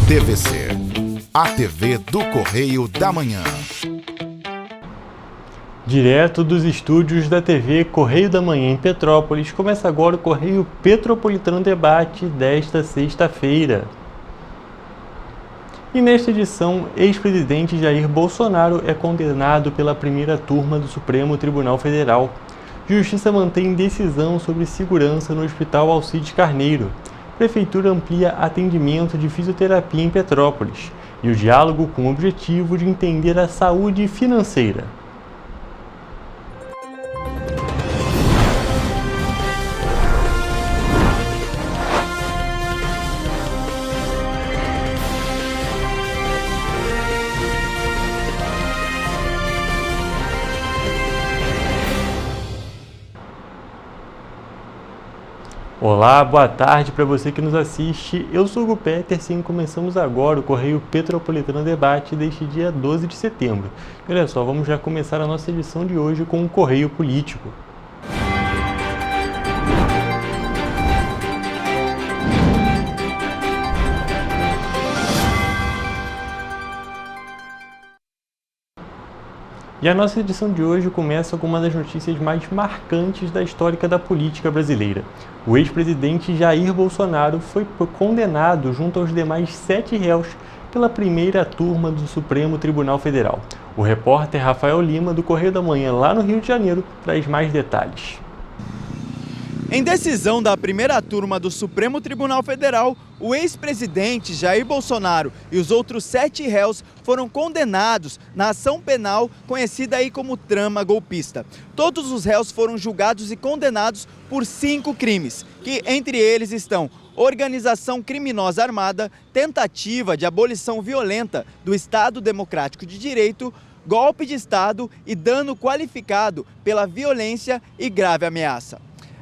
TVC, a TV do Correio da Manhã. Direto dos estúdios da TV Correio da Manhã em Petrópolis, começa agora o Correio Petropolitano Debate desta sexta-feira. E nesta edição, ex-presidente Jair Bolsonaro é condenado pela primeira turma do Supremo Tribunal Federal. Justiça mantém decisão sobre segurança no Hospital Alcides Carneiro. Prefeitura amplia atendimento de fisioterapia em Petrópolis. E o diálogo com o objetivo de entender a saúde financeira. Olá, boa tarde para você que nos assiste. Eu sou o Hugo Peterson e começamos agora o Correio Petropolitano Debate deste dia 12 de setembro. E olha só, vamos já começar a nossa edição de hoje com o Correio Político. E a nossa edição de hoje começa com uma das notícias mais marcantes da história da política brasileira. O ex-presidente Jair Bolsonaro foi condenado junto aos demais 7 réus pela primeira turma do Supremo Tribunal Federal. O repórter Rafael Lima, do Correio da Manhã, lá no Rio de Janeiro, traz mais detalhes. Em decisão da primeira turma do Supremo Tribunal Federal, o ex-presidente Jair Bolsonaro e os outros 7 réus foram condenados na ação penal conhecida aí como trama golpista. Todos os réus foram julgados e condenados por 5 crimes, que entre eles estão organização criminosa armada, tentativa de abolição violenta do Estado Democrático de Direito, golpe de Estado e dano qualificado pela violência e grave ameaça.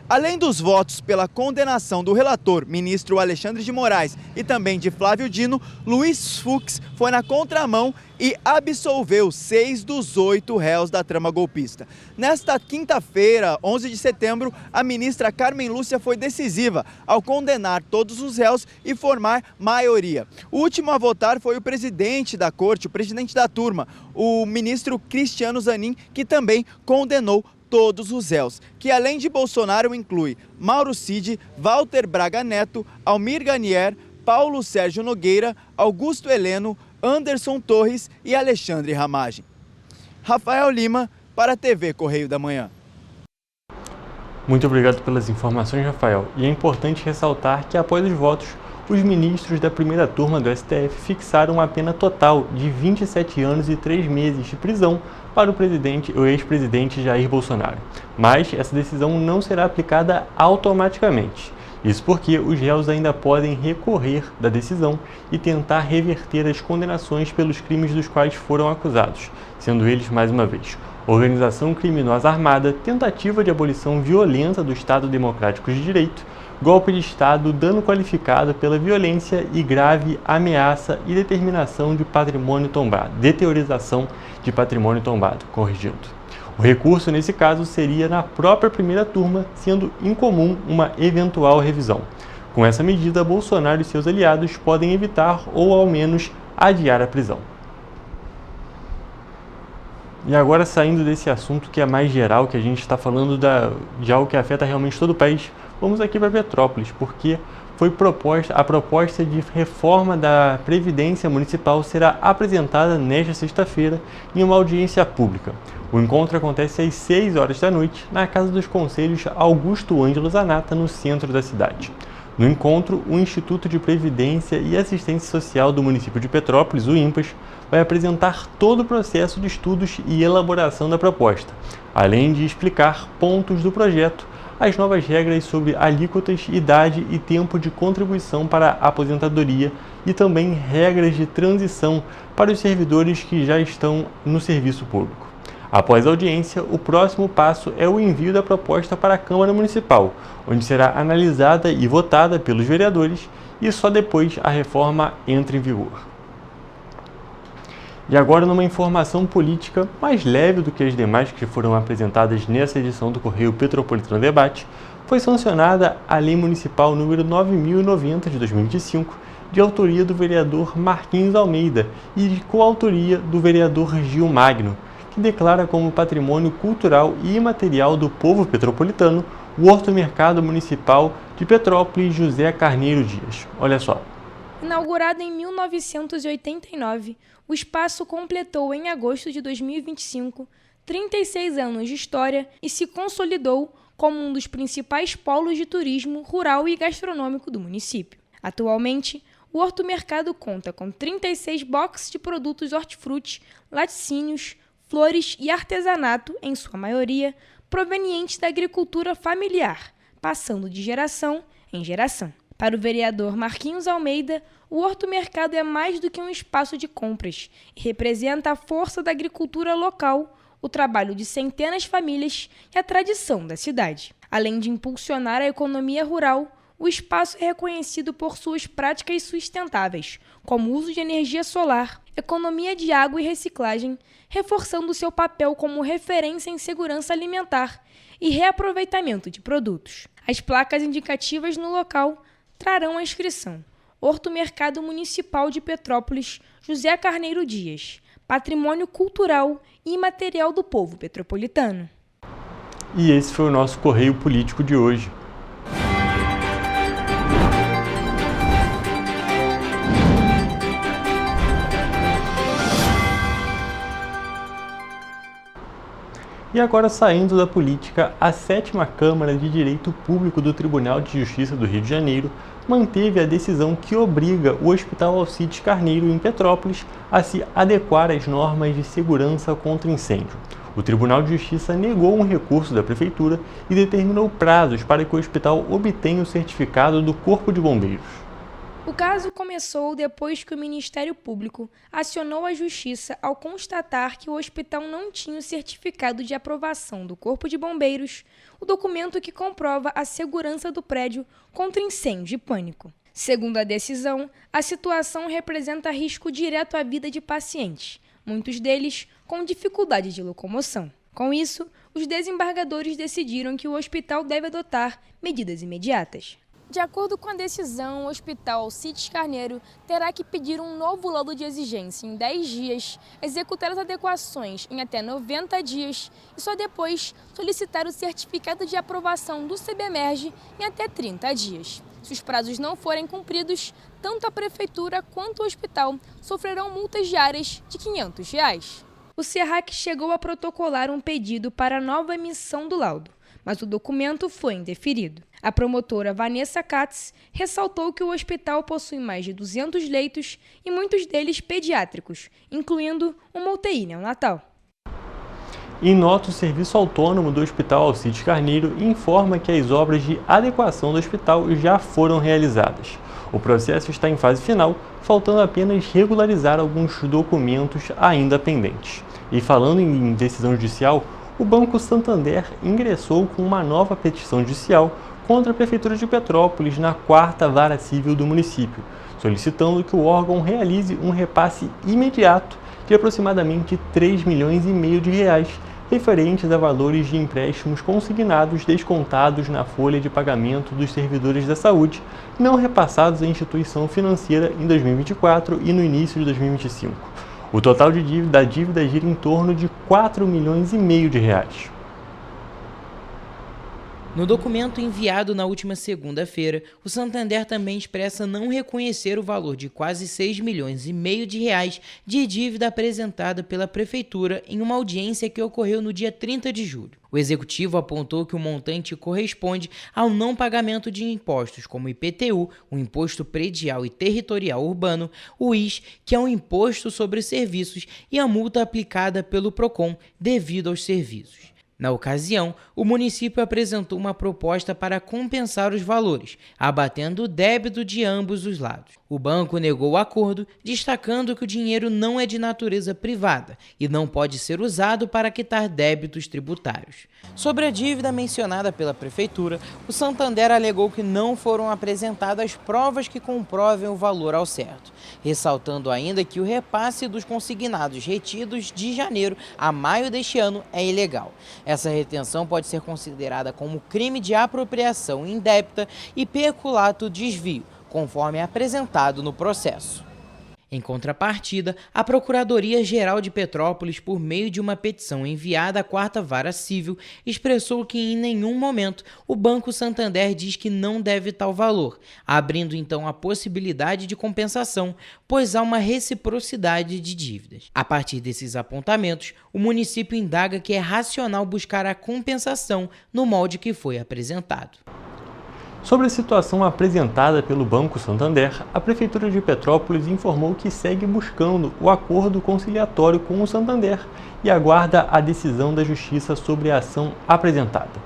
Além dos votos pela condenação do relator, ministro Alexandre de Moraes, e também de Flávio Dino, Luiz Fux foi na contramão e absolveu 6 dos 8 réus da trama golpista. Nesta quinta-feira, 11 de setembro, a ministra Carmen Lúcia foi decisiva ao condenar todos os réus e formar maioria. O último a votar foi o presidente da corte, o presidente da turma, o ministro Cristiano Zanin, que também condenou todos os réus, que além de Bolsonaro inclui Mauro Cid, Walter Braga Neto, Almir Ganier, Paulo Sérgio Nogueira, Augusto Heleno, Anderson Torres e Alexandre Ramagem. Rafael Lima, para a TV Correio da Manhã. Muito obrigado pelas informações, Rafael. E é importante ressaltar que após os votos, os ministros da primeira turma do STF fixaram a pena total de 27 anos e 3 meses de prisão para o ex-presidente Jair Bolsonaro. Mas essa decisão não será aplicada automaticamente. Isso porque os réus ainda podem recorrer da decisão e tentar reverter as condenações pelos crimes dos quais foram acusados, sendo eles, mais uma vez, organização criminosa armada, tentativa de abolição violenta do Estado Democrático de Direito, golpe de Estado, dano qualificado pela violência e grave ameaça e deterioração de patrimônio tombado, corrigindo. O recurso, nesse caso, seria na própria primeira turma, sendo incomum uma eventual revisão. Com essa medida, Bolsonaro e seus aliados podem evitar ou, ao menos, adiar a prisão. E agora, saindo desse assunto que é mais geral, que a gente está falando de algo que afeta realmente todo o país, vamos aqui para Petrópolis, porque a proposta de reforma da Previdência Municipal será apresentada nesta sexta-feira em uma audiência pública. O encontro acontece às 6 horas da noite, na Casa dos Conselhos Augusto Ângelo Zanata, no centro da cidade. No encontro, o Instituto de Previdência e Assistência Social do município de Petrópolis, o INPAS, vai apresentar todo o processo de estudos e elaboração da proposta, além de explicar pontos do projeto, as novas regras sobre alíquotas, idade e tempo de contribuição para a aposentadoria e também regras de transição para os servidores que já estão no serviço público. Após a audiência, o próximo passo é o envio da proposta para a Câmara Municipal, onde será analisada e votada pelos vereadores e só depois a reforma entra em vigor. E agora, numa informação política mais leve do que as demais que foram apresentadas nessa edição do Correio Petropolitano Debate, foi sancionada a Lei Municipal número 9.090 de 2025, de autoria do vereador Marquinhos Almeida e de coautoria do vereador Gil Magno, que declara como patrimônio cultural e imaterial do povo petropolitano o Horto-Mercado Municipal de Petrópolis José Carneiro Dias. Olha só. Inaugurado em 1989, o espaço completou em agosto de 2025 36 anos de história e se consolidou como um dos principais polos de turismo rural e gastronômico do município. Atualmente, o Horto-Mercado conta com 36 boxes de produtos hortifruti, laticínios, flores e artesanato, em sua maioria, provenientes da agricultura familiar, passando de geração em geração. Para o vereador Marquinhos Almeida, o Horto-Mercado é mais do que um espaço de compras e representa a força da agricultura local, o trabalho de centenas de famílias e a tradição da cidade. Além de impulsionar a economia rural, o espaço é reconhecido por suas práticas sustentáveis, como o uso de energia solar, economia de água e reciclagem, reforçando seu papel como referência em segurança alimentar e reaproveitamento de produtos. As placas indicativas no local trarão a inscrição: Horto-Mercado Municipal de Petrópolis José Carneiro Dias, Patrimônio Cultural e Imaterial do Povo Petropolitano. E esse foi o nosso Correio Político de hoje. E agora, saindo da política, a 7ª Câmara de Direito Público do Tribunal de Justiça do Rio de Janeiro manteve a decisão que obriga o Hospital Alcides Carneiro, em Petrópolis, a se adequar às normas de segurança contra incêndio. O Tribunal de Justiça negou um recurso da Prefeitura e determinou prazos para que o hospital obtenha o certificado do Corpo de Bombeiros. O caso começou depois que o Ministério Público acionou a Justiça ao constatar que o hospital não tinha o certificado de aprovação do Corpo de Bombeiros, o documento que comprova a segurança do prédio contra incêndio e pânico. Segundo a decisão, a situação representa risco direto à vida de pacientes, muitos deles com dificuldade de locomoção. Com isso, os desembargadores decidiram que o hospital deve adotar medidas imediatas. De acordo com a decisão, o Hospital Alcides Carneiro terá que pedir um novo laudo de exigência em 10 dias, executar as adequações em até 90 dias e só depois solicitar o certificado de aprovação do CBMERG em até 30 dias. Se os prazos não forem cumpridos, tanto a Prefeitura quanto o hospital sofrerão multas diárias de R$ 500. O SERRAC chegou a protocolar um pedido para nova emissão do laudo, mas o documento foi indeferido. A promotora Vanessa Katz ressaltou que o hospital possui mais de 200 leitos e muitos deles pediátricos, incluindo uma UTI neonatal. Em nota, o Serviço Autônomo do Hospital Alcides Carneiro informa que as obras de adequação do hospital já foram realizadas. O processo está em fase final, faltando apenas regularizar alguns documentos ainda pendentes. E falando em decisão judicial, o Banco Santander ingressou com uma nova petição judicial contra a Prefeitura de Petrópolis na 4ª Vara Civil do município, solicitando que o órgão realize um repasse imediato de aproximadamente 3,5 milhões de reais, referentes a valores de empréstimos consignados descontados na folha de pagamento dos servidores da saúde, não repassados à instituição financeira em 2024 e no início de 2025. O total da dívida gira em torno de 4,5 milhões de reais. No documento enviado na última segunda-feira, o Santander também expressa não reconhecer o valor de quase 6,5 milhões de reais de dívida apresentada pela Prefeitura em uma audiência que ocorreu no dia 30 de julho. O Executivo apontou que o montante corresponde ao não pagamento de impostos como o IPTU, o Imposto Predial e Territorial Urbano, o IS, que é um imposto sobre serviços, e a multa aplicada pelo PROCON devido aos serviços. Na ocasião, o município apresentou uma proposta para compensar os valores, abatendo o débito de ambos os lados. O banco negou o acordo, destacando que o dinheiro não é de natureza privada e não pode ser usado para quitar débitos tributários. Sobre a dívida mencionada pela Prefeitura, o Santander alegou que não foram apresentadas provas que comprovem o valor ao certo, ressaltando ainda que o repasse dos consignados retidos de janeiro a maio deste ano é ilegal. Essa retenção pode ser considerada como crime de apropriação indébita e peculato desvio, conforme apresentado no processo. Em contrapartida, a Procuradoria-Geral de Petrópolis, por meio de uma petição enviada à 4ª Vara Civil, expressou que em nenhum momento o Banco Santander diz que não deve tal valor, abrindo então a possibilidade de compensação, pois há uma reciprocidade de dívidas. A partir desses apontamentos, o município indaga que é racional buscar a compensação no molde que foi apresentado. Sobre a situação apresentada pelo Banco Santander, a Prefeitura de Petrópolis informou que segue buscando o acordo conciliatório com o Santander e aguarda a decisão da Justiça sobre a ação apresentada.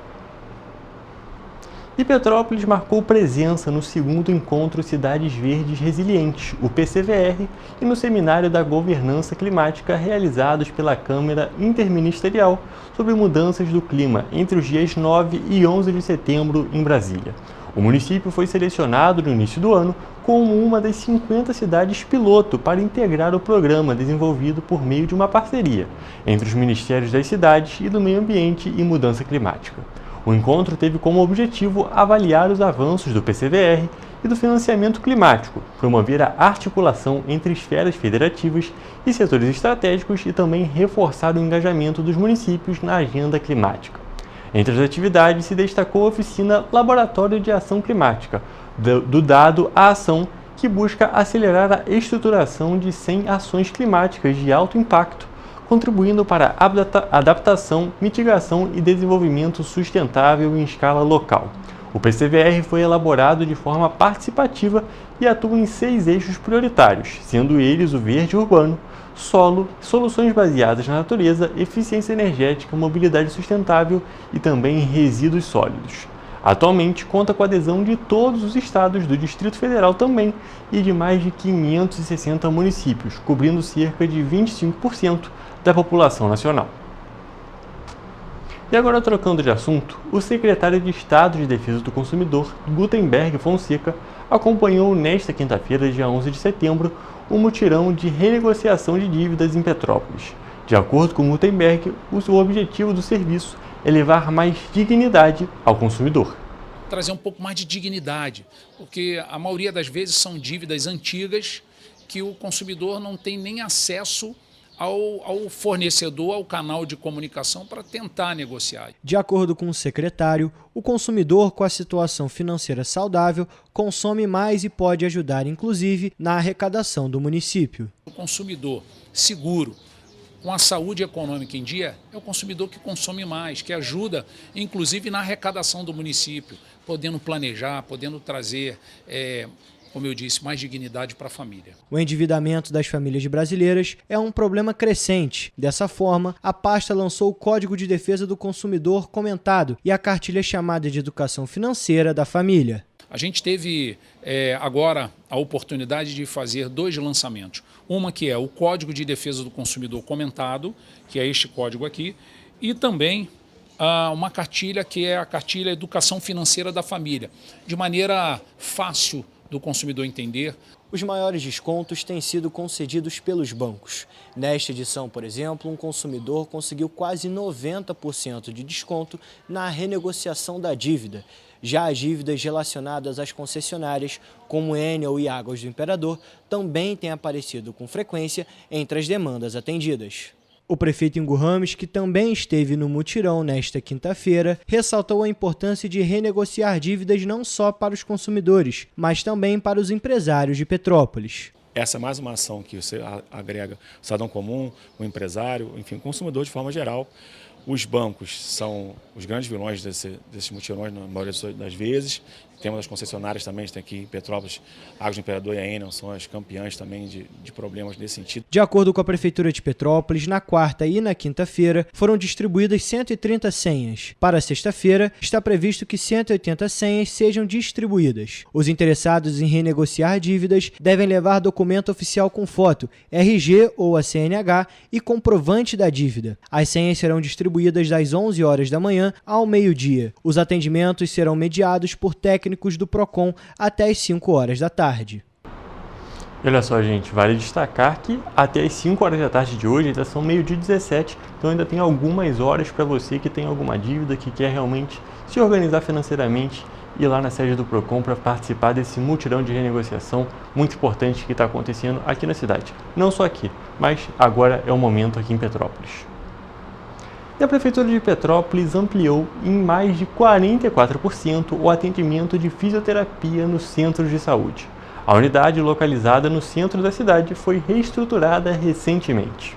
E Petrópolis marcou presença no 2º Encontro Cidades Verdes Resilientes, o PCVR, e no Seminário da Governança Climática realizados pela Câmara Interministerial sobre Mudanças do Clima entre os dias 9 e 11 de setembro em Brasília. O município foi selecionado no início do ano como uma das 50 cidades piloto para integrar o programa desenvolvido por meio de uma parceria entre os Ministérios das Cidades e do Meio Ambiente e Mudança Climática. O encontro teve como objetivo avaliar os avanços do PCVR e do financiamento climático, promover a articulação entre esferas federativas e setores estratégicos e também reforçar o engajamento dos municípios na agenda climática. Entre as atividades se destacou a oficina Laboratório de Ação Climática, do Dado à Ação, que busca acelerar a estruturação de 100 ações climáticas de alto impacto, contribuindo para a adaptação, mitigação e desenvolvimento sustentável em escala local. O PCVR foi elaborado de forma participativa e atua em 6 eixos prioritários, sendo eles o verde urbano, solo, soluções baseadas na natureza, eficiência energética, mobilidade sustentável e também resíduos sólidos. Atualmente conta com a adesão de todos os estados do Distrito Federal também e de mais de 560 municípios, cobrindo cerca de 25% da população nacional. E agora, trocando de assunto, o secretário de Estado de Defesa do Consumidor, Gutenberg Fonseca, acompanhou nesta quinta-feira, dia 11 de setembro, um mutirão de renegociação de dívidas em Petrópolis. De acordo com Gutenberg, o objetivo do serviço é levar mais dignidade ao consumidor. Trazer um pouco mais de dignidade, porque a maioria das vezes são dívidas antigas que o consumidor não tem nem acesso ao fornecedor, ao canal de comunicação para tentar negociar. De acordo com o secretário, o consumidor com a situação financeira saudável consome mais e pode ajudar, inclusive, na arrecadação do município. O consumidor seguro, com a saúde econômica em dia, é o consumidor que consome mais, que ajuda, inclusive, na arrecadação do município, podendo planejar, podendo trazer, como eu disse, mais dignidade para a família. O endividamento das famílias brasileiras é um problema crescente. Dessa forma, a pasta lançou o Código de Defesa do Consumidor comentado e a cartilha chamada de Educação Financeira da Família. A gente teve agora a oportunidade de fazer 2 lançamentos. Uma que é o Código de Defesa do Consumidor comentado, que é este código aqui, e também uma cartilha que é a cartilha Educação Financeira da Família, de maneira fácil do consumidor entender. Os maiores descontos têm sido concedidos pelos bancos. Nesta edição, por exemplo, um consumidor conseguiu quase 90% de desconto na renegociação da dívida. Já as dívidas relacionadas às concessionárias, como Enel e Águas do Imperador, também têm aparecido com frequência entre as demandas atendidas. O prefeito Ingo Ramos, que também esteve no mutirão nesta quinta-feira, ressaltou a importância de renegociar dívidas não só para os consumidores, mas também para os empresários de Petrópolis. Essa é mais uma ação que você agrega o cidadão comum, o empresário, enfim, o consumidor de forma geral. Os bancos são os grandes vilões desses mutirões, na maioria das vezes. Temos as concessionárias também, a gente tem aqui em Petrópolis, Águas do Imperador e a Enel são as campeãs também de problemas nesse sentido. De acordo com a Prefeitura de Petrópolis, na quarta e na quinta-feira foram distribuídas 130 senhas. Para sexta-feira, está previsto que 180 senhas sejam distribuídas. Os interessados em renegociar dívidas devem levar documento oficial com foto, RG ou a CNH e comprovante da dívida. As senhas serão distribuídas das 11 horas da manhã ao meio-dia. Os atendimentos serão mediados por técnicos do PROCON até as 5 horas da tarde. Olha só, gente, vale destacar que até as 5 horas da tarde de hoje ainda são meio-dia 17, então ainda tem algumas horas para você que tem alguma dívida, que quer realmente se organizar financeiramente ir lá na sede do Procon para participar desse mutirão de renegociação muito importante que está acontecendo aqui na cidade. Não só aqui, mas agora é o momento aqui em Petrópolis. E a Prefeitura de Petrópolis ampliou em mais de 44% o atendimento de fisioterapia nos centros de saúde. A unidade localizada no centro da cidade foi reestruturada recentemente.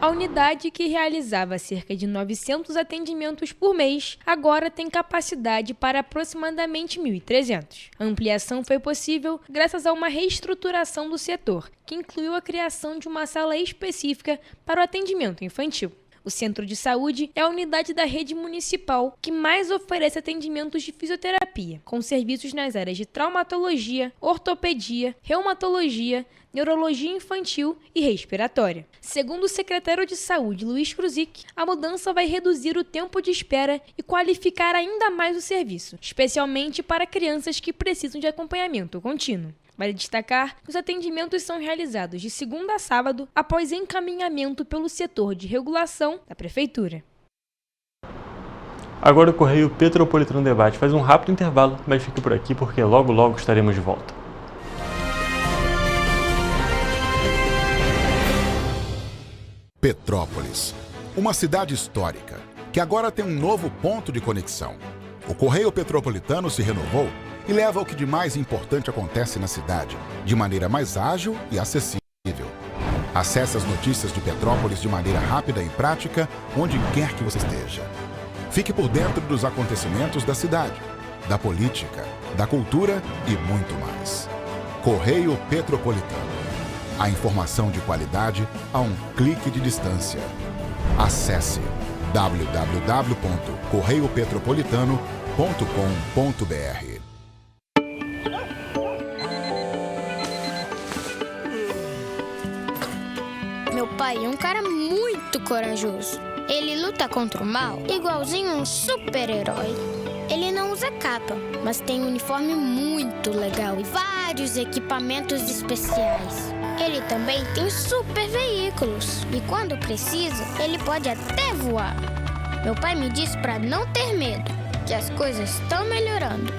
A unidade, que realizava cerca de 900 atendimentos por mês, agora tem capacidade para aproximadamente 1.300. A ampliação foi possível graças a uma reestruturação do setor, que incluiu a criação de uma sala específica para o atendimento infantil. O Centro de Saúde é a unidade da rede municipal que mais oferece atendimentos de fisioterapia, com serviços nas áreas de traumatologia, ortopedia, reumatologia, neurologia infantil e respiratória. Segundo o secretário de Saúde, Luiz Kruzik, a mudança vai reduzir o tempo de espera e qualificar ainda mais o serviço, especialmente para crianças que precisam de acompanhamento contínuo. Vale destacar que os atendimentos são realizados de segunda a sábado, após encaminhamento pelo setor de regulação da Prefeitura. Agora o Correio Petropolitano Debate faz um rápido intervalo, mas fique por aqui porque logo estaremos de volta. Petrópolis, uma cidade histórica, que agora tem um novo ponto de conexão. O Correio Petropolitano se renovou e leva o que de mais importante acontece na cidade, de maneira mais ágil e acessível. Acesse as notícias de Petrópolis de maneira rápida e prática, onde quer que você esteja. Fique por dentro dos acontecimentos da cidade, da política, da cultura e muito mais. Correio Petropolitano. A informação de qualidade a um clique de distância. Acesse www.correiopetropolitano.com.br. Meu pai é um cara muito corajoso. Ele luta contra o mal igualzinho um super-herói. Ele não usa capa, mas tem um uniforme muito legal e vários equipamentos especiais. Ele também tem super veículos e quando precisa, ele pode até voar. Meu pai me disse para não ter medo, que as coisas estão melhorando.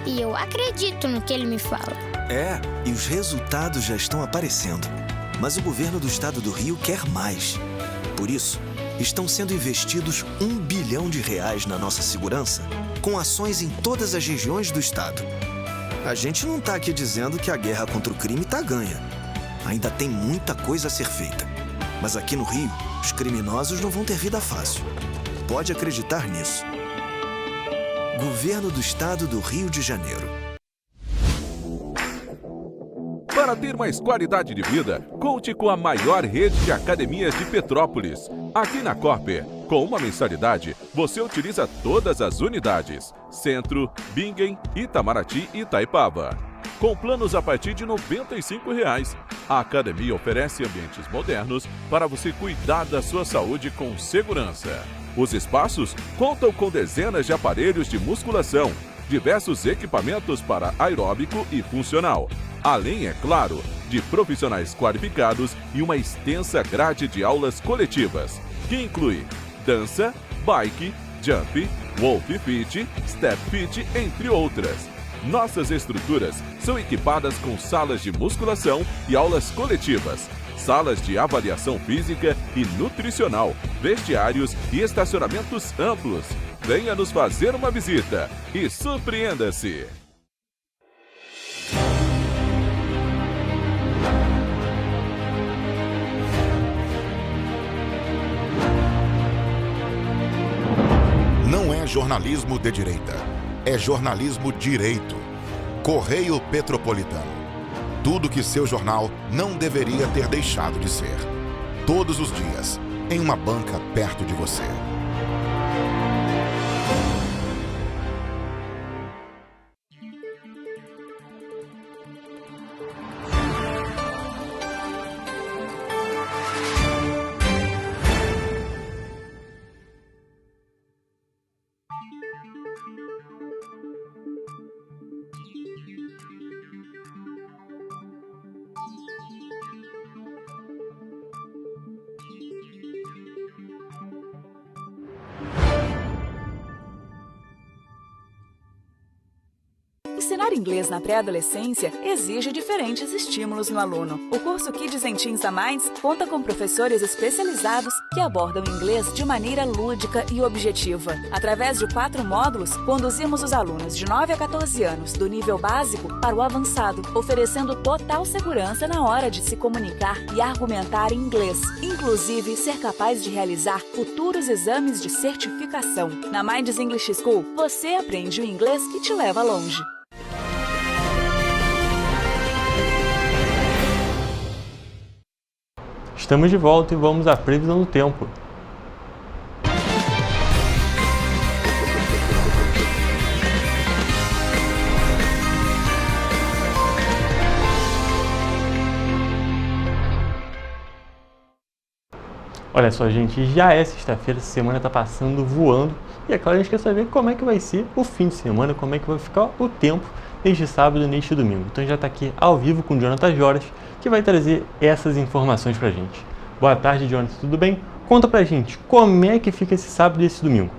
E eu acredito no que ele me fala. É, e os resultados já estão aparecendo. Mas o governo do estado do Rio quer mais. Por isso, estão sendo investidos R$1 bilhão na nossa segurança, com ações em todas as regiões do estado. A gente não está aqui dizendo que a guerra contra o crime está ganha. Ainda tem muita coisa a ser feita. Mas aqui no Rio, os criminosos não vão ter vida fácil. Pode acreditar nisso. Governo do Estado do Rio de Janeiro. Para ter mais qualidade de vida, conte com a maior rede de academias de Petrópolis. Aqui na Corper, com uma mensalidade, você utiliza todas as unidades: Centro, Bingen, Itamaraty e Itaipava. Com planos a partir de R$ 95,00. A academia oferece ambientes modernos para você cuidar da sua saúde com segurança. Os espaços contam com dezenas de aparelhos de musculação, diversos equipamentos para aeróbico e funcional, além, é claro, de profissionais qualificados e uma extensa grade de aulas coletivas, que inclui dança, bike, jump, wolf fit, step fit, entre outras. Nossas estruturas são equipadas com salas de musculação e aulas coletivas, salas de avaliação física e nutricional, vestiários e estacionamentos amplos. Venha nos fazer uma visita e surpreenda-se! Não é jornalismo de direita, é jornalismo direito. Correio Petropolitano. Tudo que seu jornal não deveria ter deixado de ser. Todos os dias, em uma banca perto de você. Ensinar inglês na pré-adolescência exige diferentes estímulos no aluno. O curso Kids and Teens da Minds conta com professores especializados que abordam o inglês de maneira lúdica e objetiva. Através de 4 módulos, conduzimos os alunos de 9 a 14 anos do nível básico para o avançado, oferecendo total segurança na hora de se comunicar e argumentar em inglês, inclusive ser capaz de realizar futuros exames de certificação. Na Minds English School, você aprende o inglês que te leva longe. Estamos de volta e vamos à previsão do tempo. Olha só, gente, já é sexta-feira, essa semana está passando voando e é claro, a gente quer saber como é que vai ser o fim de semana, como é que vai ficar o tempo neste sábado e neste domingo. Então já está aqui ao vivo com o Jonathan Joras, que vai trazer essas informações pra gente. Boa tarde, Jonathan, tudo bem? Conta pra gente, como é que fica esse sábado e esse domingo?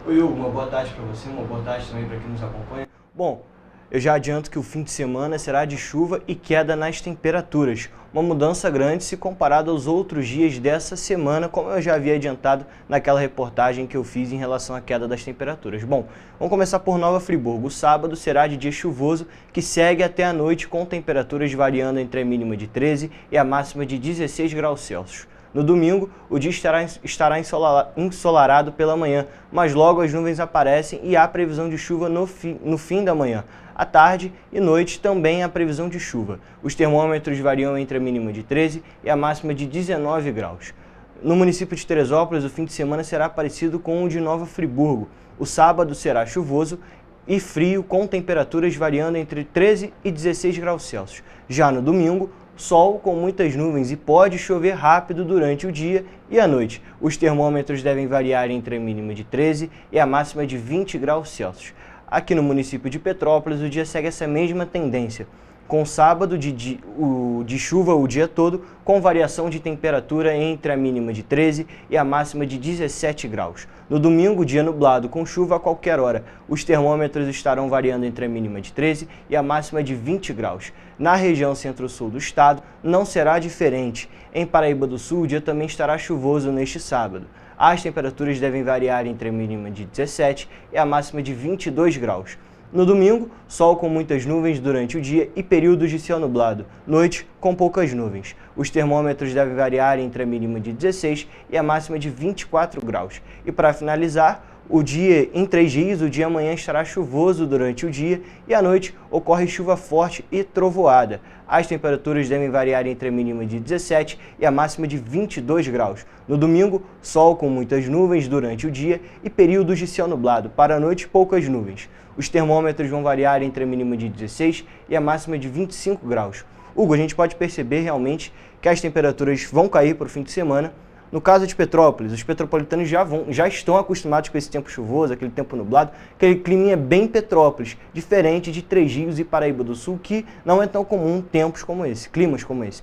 Oi, Hugo, uma boa tarde para você, uma boa tarde também para quem nos acompanha. Bom, eu já adianto que o fim de semana será de chuva e queda nas temperaturas, uma mudança grande se comparado aos outros dias dessa semana, como eu já havia adiantado naquela reportagem que eu fiz em relação à queda das temperaturas. Bom, vamos começar por Nova Friburgo. O sábado será de dia chuvoso, que segue até a noite com temperaturas variando entre a mínima de 13 e a máxima de 16 graus Celsius. No domingo, o dia estará ensolarado pela manhã, mas logo as nuvens aparecem e há previsão de chuva no fim da manhã. À tarde e noite também há previsão de chuva. Os termômetros variam entre a mínima de 13 e a máxima de 19 graus. No município de Teresópolis, o fim de semana será parecido com o de Nova Friburgo. O sábado será chuvoso e frio, com temperaturas variando entre 13 e 16 graus Celsius. Já no domingo, sol com muitas nuvens e pode chover rápido durante o dia e a noite. Os termômetros devem variar entre a mínima de 13 e a máxima de 20 graus Celsius. Aqui no município de Petrópolis, o dia segue essa mesma tendência, com sábado de chuva o dia todo, com variação de temperatura entre a mínima de 13 e a máxima de 17 graus. No domingo, dia nublado com chuva a qualquer hora. Os termômetros estarão variando entre a mínima de 13 e a máxima de 20 graus. Na região centro-sul do estado, não será diferente. Em Paraíba do Sul, o dia também estará chuvoso neste sábado. As temperaturas devem variar entre a mínima de 17 e a máxima de 22 graus. No domingo, sol com muitas nuvens durante o dia e períodos de céu nublado, noite com poucas nuvens. Os termômetros devem variar entre a mínima de 16 e a máxima de 24 graus. E para finalizar, em 3 dias, o dia amanhã estará chuvoso durante o dia e à noite ocorre chuva forte e trovoada. As temperaturas devem variar entre a mínima de 17 e a máxima de 22 graus. No domingo, sol com muitas nuvens durante o dia e períodos de céu nublado. Para a noite, poucas nuvens. Os termômetros vão variar entre a mínima de 16 e a máxima de 25 graus. Hugo, a gente pode perceber realmente que as temperaturas vão cair para o fim de semana. No caso de Petrópolis, os petropolitanos já estão acostumados com esse tempo chuvoso, aquele tempo nublado, aquele climinha bem Petrópolis, diferente de Três Rios e Paraíba do Sul, que não é tão comum climas como esse.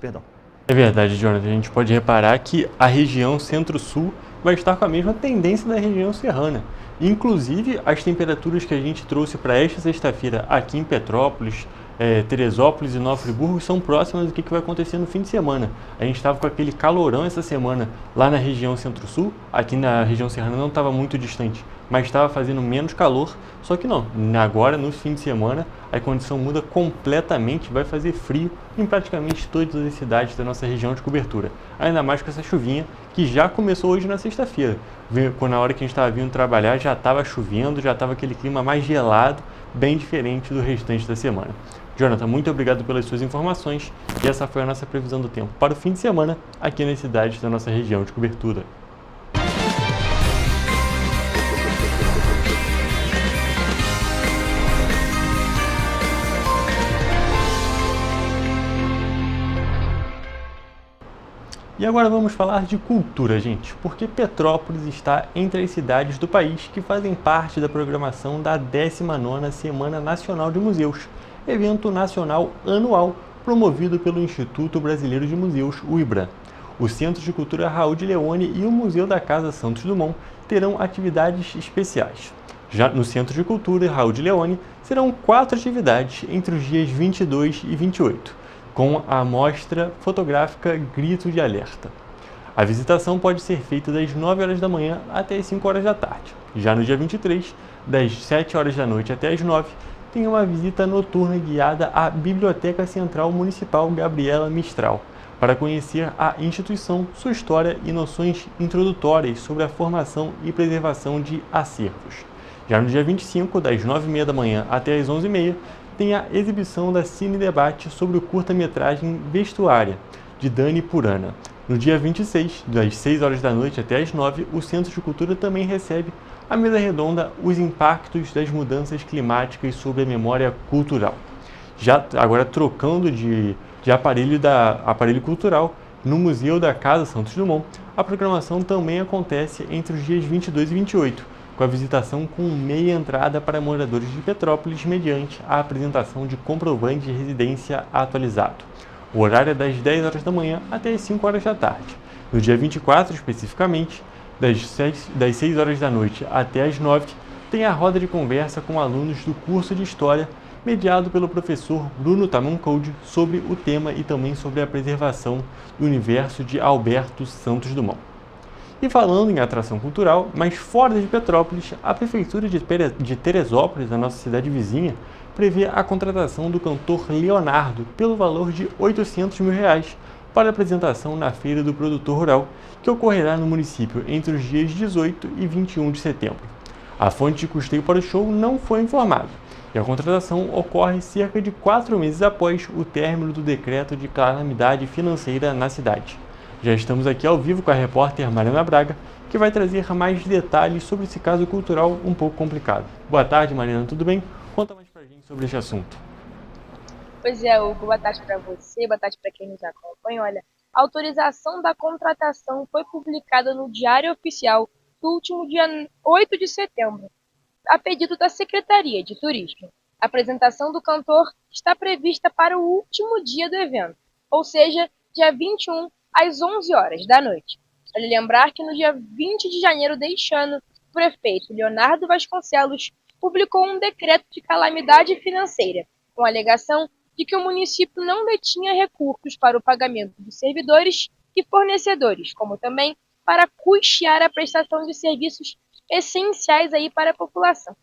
É verdade, Jonathan. A gente pode reparar que a região centro-sul vai estar com a mesma tendência da região serrana. Inclusive, as temperaturas que a gente trouxe para esta sexta-feira aqui em Petrópolis, Teresópolis e Nova Friburgo são próximas do que vai acontecer no fim de semana. A gente estava com aquele calorão essa semana lá na região centro-sul, aqui na região serrana não estava muito distante, mas estava fazendo menos calor, só que não, agora no fim de semana a condição muda completamente, vai fazer frio em praticamente todas as cidades da nossa região de cobertura, ainda mais com essa chuvinha que já começou hoje na sexta-feira. Na hora que a gente estava vindo trabalhar já estava chovendo, já estava aquele clima mais gelado, bem diferente do restante da semana. Jonathan, muito obrigado pelas suas informações e essa foi a nossa previsão do tempo para o fim de semana aqui nas cidades da nossa região de cobertura. E agora vamos falar de cultura, gente, porque Petrópolis está entre as cidades do país que fazem parte da programação da 19ª Semana Nacional de Museus, evento nacional anual promovido pelo Instituto Brasileiro de Museus, o IBRAM. O Centro de Cultura Raul de Leone e o Museu da Casa Santos Dumont terão atividades especiais. Já no Centro de Cultura Raul de Leone, serão 4 atividades entre os dias 22 e 28, com a mostra fotográfica Grito de Alerta. A visitação pode ser feita das 9 horas da manhã até as 5 horas da tarde. Já no dia 23, das 7 horas da noite até as 9, tem uma visita noturna guiada à Biblioteca Central Municipal Gabriela Mistral, para conhecer a instituição, sua história e noções introdutórias sobre a formação e preservação de acervos. Já no dia 25, das 9h30 da manhã até as 11h30, tem a exibição da Cine Debate sobre o curta-metragem Vestuária, de Dani Purana. No dia 26, das 6 horas da noite até as 9, o Centro de Cultura também recebe a mesa redonda Os Impactos das Mudanças Climáticas sobre a Memória Cultural. Já agora trocando de aparelho cultural, no Museu da Casa Santos Dumont, a programação também acontece entre os dias 22 e 28, com a visitação com meia entrada para moradores de Petrópolis mediante a apresentação de comprovante de residência atualizado. O horário é das 10 horas da manhã até as 5 horas da tarde. No dia 24, especificamente, das 6 horas da noite até as 9, tem a roda de conversa com alunos do curso de História, mediado pelo professor Bruno Tamancold, sobre o tema e também sobre a preservação do universo de Alberto Santos Dumont. E falando em atração cultural, mas fora de Petrópolis, a Prefeitura de Teresópolis, a nossa cidade vizinha, prevê a contratação do cantor Leonardo pelo valor de R$ 800 mil para apresentação na Feira do Produtor Rural, que ocorrerá no município entre os dias 18 e 21 de setembro. A fonte de custeio para o show não foi informada, e a contratação ocorre cerca de 4 meses após o término do decreto de calamidade financeira na cidade. Já estamos aqui ao vivo com a repórter Mariana Braga, que vai trazer mais detalhes sobre esse caso cultural um pouco complicado. Boa tarde, Mariana, tudo bem? Conta mais pra gente sobre esse assunto. Pois é, Hugo, boa tarde para você, boa tarde para quem nos acompanha. Olha, a autorização da contratação foi publicada no Diário Oficial no último dia 8 de setembro, a pedido da Secretaria de Turismo. A apresentação do cantor está prevista para o último dia do evento, ou seja, dia 21, às 11 horas da noite. Vale lembrar que no dia 20 de janeiro deste ano, o prefeito Leonardo Vasconcelos publicou um decreto de calamidade financeira, com a alegação de que o município não detinha recursos para o pagamento de servidores e fornecedores, como também para custear a prestação de serviços essenciais aí para a população.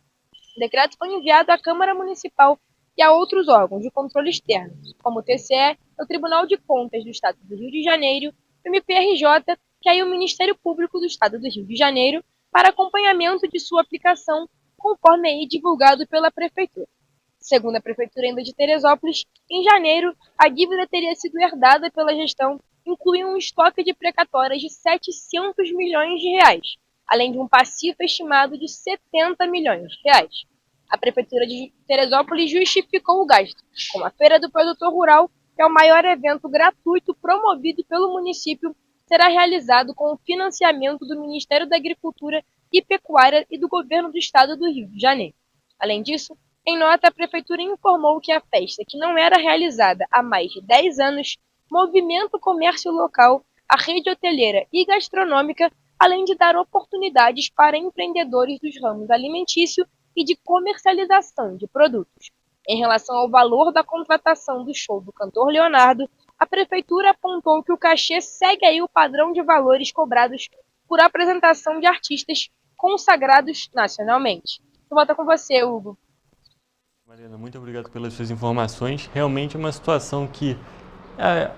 O decreto foi enviado à Câmara Municipal e a outros órgãos de controle externo, como o TCE, o Tribunal de Contas do Estado do Rio de Janeiro, o MPRJ, que é o Ministério Público do Estado do Rio de Janeiro, para acompanhamento de sua aplicação, conforme aí divulgado pela Prefeitura. Segundo a Prefeitura ainda de Teresópolis, em janeiro, a dívida teria sido herdada pela gestão, incluindo um estoque de precatórias de R$ 700 milhões, além de um passivo estimado de R$ 70 milhões. A Prefeitura de Teresópolis justificou o gasto, como a Feira do Produtor Rural, que é o maior evento gratuito promovido pelo município, será realizado com o financiamento do Ministério da Agricultura e Pecuária e do Governo do Estado do Rio de Janeiro. Além disso, em nota, a Prefeitura informou que a festa, que não era realizada há mais de 10 anos, movimenta o comércio local, a rede hoteleira e gastronômica, além de dar oportunidades para empreendedores dos ramos alimentício e de comercialização de produtos. Em relação ao valor da contratação do show do cantor Leonardo, a Prefeitura apontou que o cachê segue aí o padrão de valores cobrados por apresentação de artistas consagrados nacionalmente. Volta com você, Hugo. Mariana, muito obrigado pelas suas informações. Realmente é uma situação que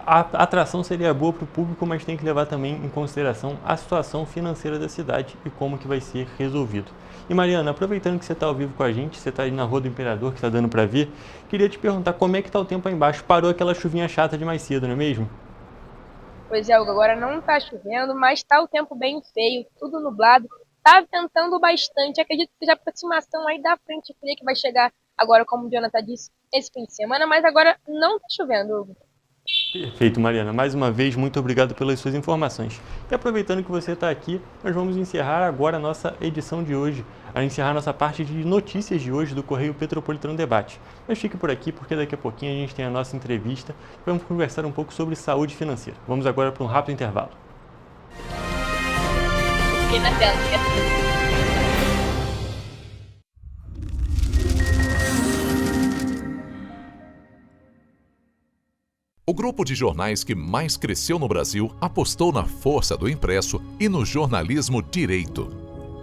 a atração seria boa para o público, mas tem que levar também em consideração a situação financeira da cidade e como que vai ser resolvido. E Mariana, aproveitando que você está ao vivo com a gente, você está aí na Rua do Imperador, que está dando para ver, queria te perguntar como é que está o tempo aí embaixo. Parou aquela chuvinha chata de mais cedo, não é mesmo? Pois é, Hugo, agora não está chovendo, mas está o tempo bem feio, tudo nublado. Está ventando bastante, acredito que seja a aproximação aí da frente fria que vai chegar agora, como o Jonathan disse, esse fim de semana, mas agora não está chovendo, Hugo. Perfeito, Mariana. Mais uma vez, muito obrigado pelas suas informações. E aproveitando que você está aqui, nós vamos encerrar agora a nossa edição de hoje, a encerrar a nossa parte de notícias de hoje do Correio Petropolitano Debate. Mas fique por aqui, porque daqui a pouquinho a gente tem a nossa entrevista e vamos conversar um pouco sobre saúde financeira. Vamos agora para um rápido intervalo. Fiquei na tela. O grupo de jornais que mais cresceu no Brasil apostou na força do impresso e no jornalismo direito.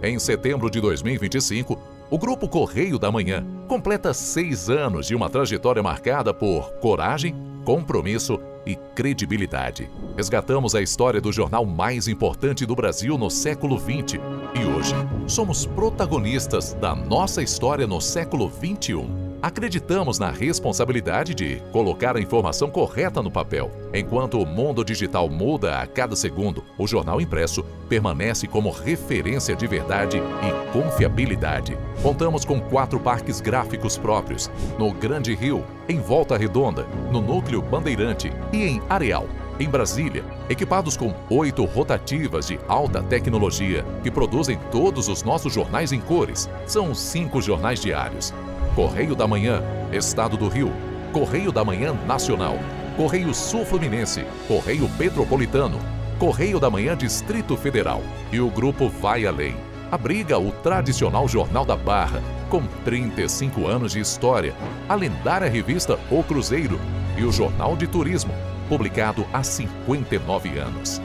Em setembro de 2025, o Grupo Correio da Manhã completa 6 anos de uma trajetória marcada por coragem, compromisso e credibilidade. Resgatamos a história do jornal mais importante do Brasil no século XX e hoje somos protagonistas da nossa história no século XXI. Acreditamos na responsabilidade de colocar a informação correta no papel. Enquanto o mundo digital muda a cada segundo, o jornal impresso permanece como referência de verdade e confiabilidade. Contamos com 4 parques gráficos próprios, no Grande Rio, em Volta Redonda, no Núcleo Bandeirante e em Areal, em Brasília, equipados com 8 rotativas de alta tecnologia que produzem todos os nossos jornais em cores. São 5 jornais diários. Correio da Manhã, Estado do Rio, Correio da Manhã Nacional, Correio Sul-Fluminense, Correio Petropolitano, Correio da Manhã Distrito Federal. E o grupo vai além. Abriga o tradicional Jornal da Barra, com 35 anos de história, a lendária revista O Cruzeiro e o Jornal de Turismo, publicado há 59 anos.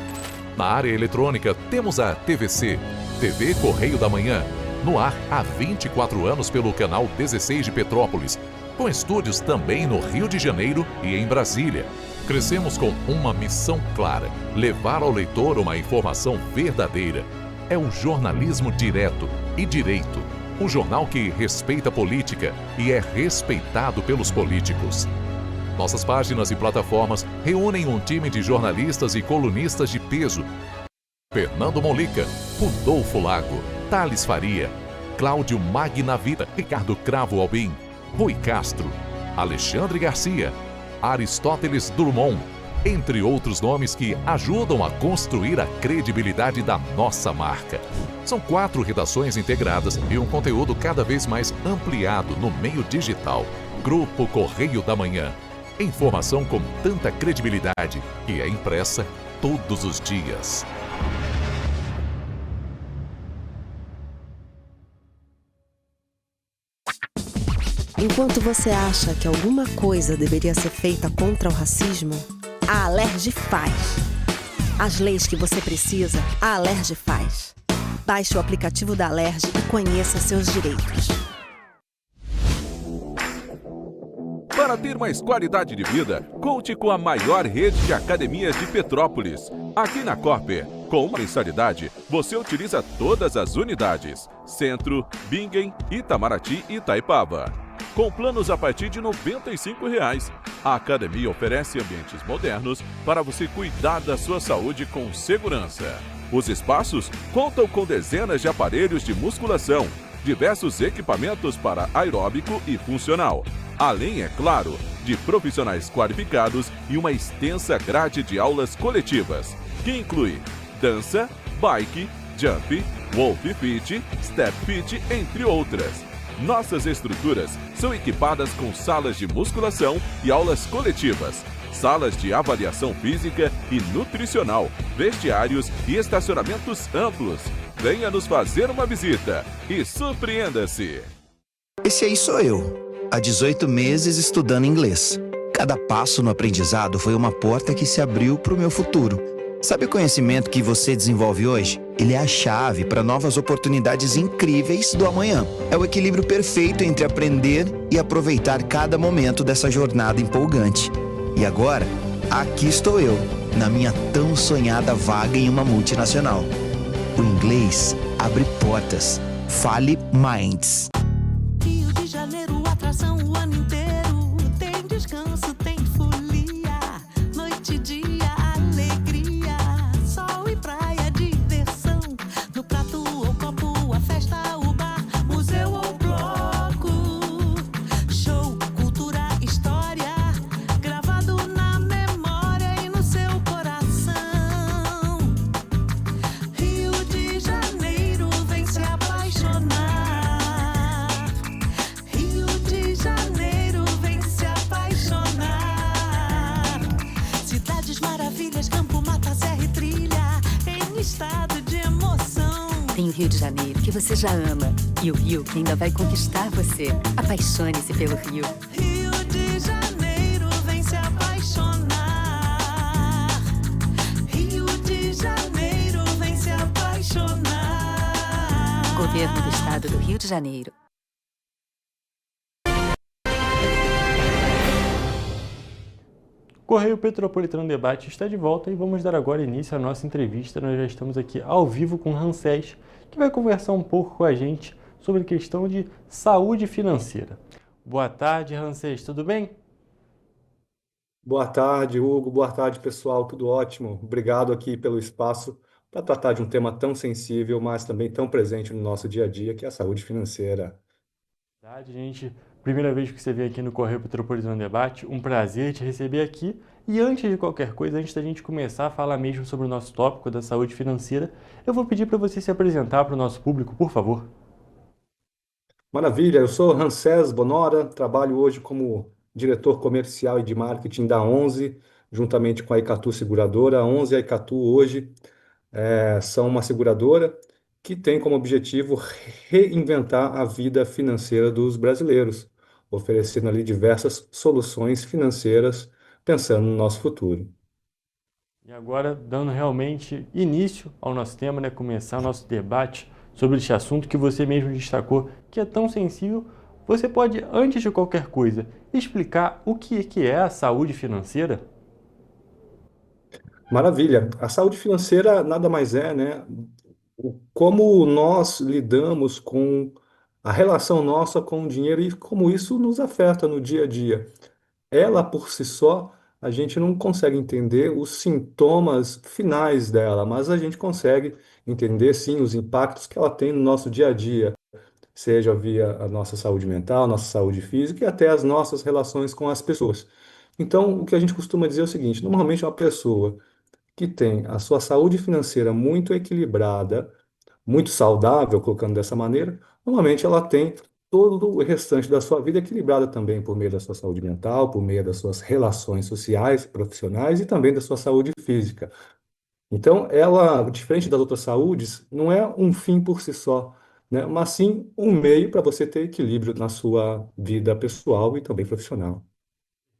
Na área eletrônica, temos a TVC, TV Correio da Manhã, no ar há 24 anos pelo canal 16 de Petrópolis, com estúdios também no Rio de Janeiro e em Brasília. Crescemos com uma missão clara: levar ao leitor uma informação verdadeira. É o jornalismo direto e direito, um jornal que respeita a política e é respeitado pelos políticos. Nossas páginas e plataformas reúnem um time de jornalistas e colunistas de peso: Fernando Molica, Rodolfo Lago, Thales Faria, Cláudio Magnavita, Ricardo Cravo Albim, Rui Castro, Alexandre Garcia, Aristóteles Drummond, entre outros nomes que ajudam a construir a credibilidade da nossa marca. São 4 redações integradas e um conteúdo cada vez mais ampliado no meio digital. Grupo Correio da Manhã. Informação com tanta credibilidade que é impressa todos os dias. Enquanto você acha que alguma coisa deveria ser feita contra o racismo, a Alerj faz. As leis que você precisa, a Alerj faz. Baixe o aplicativo da Alerj e conheça seus direitos. Para ter mais qualidade de vida, conte com a maior rede de academias de Petrópolis. Aqui na Corper, com uma mensalidade, você utiliza todas as unidades: Centro, Bingen, Itamaraty e Itaipava. Com planos a partir de R$ 95,00. A academia oferece ambientes modernos para você cuidar da sua saúde com segurança. Os espaços contam com dezenas de aparelhos de musculação, diversos equipamentos para aeróbico e funcional, além, é claro, de profissionais qualificados e uma extensa grade de aulas coletivas, que inclui dança, bike, jump, wolf fit, step fit, entre outras. Nossas estruturas são equipadas com salas de musculação e aulas coletivas, salas de avaliação física e nutricional, vestiários e estacionamentos amplos. Venha nos fazer uma visita e surpreenda-se! Esse aí sou eu, há 18 meses estudando inglês. Cada passo no aprendizado foi uma porta que se abriu para o meu futuro. Sabe o conhecimento que você desenvolve hoje? Ele é a chave para novas oportunidades incríveis do amanhã. É o equilíbrio perfeito entre aprender e aproveitar cada momento dessa jornada empolgante. E agora, aqui estou eu, na minha tão sonhada vaga em uma multinacional. O inglês abre portas. Fale Minds. Rio de Janeiro, atração o ano inteiro. Tem descanso, tem folia, noite e dia. Tem o Rio de Janeiro, que você já ama, e o Rio que ainda vai conquistar você. Apaixone-se pelo Rio. Rio de Janeiro, vem se apaixonar. Governo do Estado do Rio de Janeiro. Correio Petropolitano Debate está de volta e vamos dar agora início à nossa entrevista. Nós já estamos aqui ao vivo com Ramsés, que vai conversar um pouco com a gente sobre a questão de saúde financeira. Boa tarde, Ramsés, tudo bem? Boa tarde, Hugo. Boa tarde, pessoal. Tudo ótimo. Obrigado aqui pelo espaço para tratar de um tema tão sensível, mas também tão presente no nosso dia a dia, que é a saúde financeira. Verdade, gente. Primeira vez que você veio aqui no Correio Petropolitano Debate, um prazer te receber aqui. E antes de qualquer coisa, antes da gente começar a falar mesmo sobre o nosso tópico da saúde financeira, eu vou pedir para você se apresentar para o nosso público, por favor. Maravilha, eu sou Ramsés Bonora, trabalho hoje como diretor comercial e de marketing da 11, juntamente com a Icatu Seguradora. A 11 e a Icatu hoje são uma seguradora que tem como objetivo reinventar a vida financeira dos brasileiros, oferecendo ali diversas soluções financeiras, pensando no nosso futuro. E agora, dando realmente início ao nosso tema, né, começar o nosso debate sobre este assunto que você mesmo destacou, que é tão sensível, você pode, antes de qualquer coisa, explicar o que é a saúde financeira? Maravilha. A saúde financeira nada mais é, né, como nós lidamos com a relação nossa com o dinheiro e como isso nos afeta no dia a dia. Ela por si só, a gente não consegue entender os sintomas finais dela, mas a gente consegue entender sim os impactos que ela tem no nosso dia a dia, seja via a nossa saúde mental, nossa saúde física e até as nossas relações com as pessoas. Então, o que a gente costuma dizer é o seguinte: normalmente uma pessoa que tem a sua saúde financeira muito equilibrada, muito saudável, colocando dessa maneira, normalmente ela tem todo o restante da sua vida equilibrada também por meio da sua saúde mental, por meio das suas relações sociais, profissionais e também da sua saúde física. Então, ela, diferente das outras saúdes, não é um fim por si só, né? Mas sim um meio para você ter equilíbrio na sua vida pessoal e também profissional.